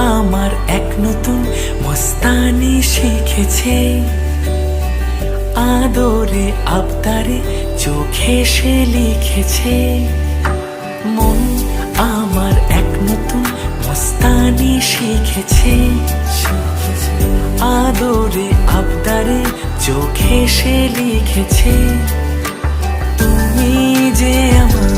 আমার এক নতুন মস্তানি শিখেছে, আদরে আবদারে চোখে সে লিখেছে। মন আমার এক নতুন মস্তানি শিখেছে, আদরে আবদারে চোখে সে লিখেছে। তুমি যে আমার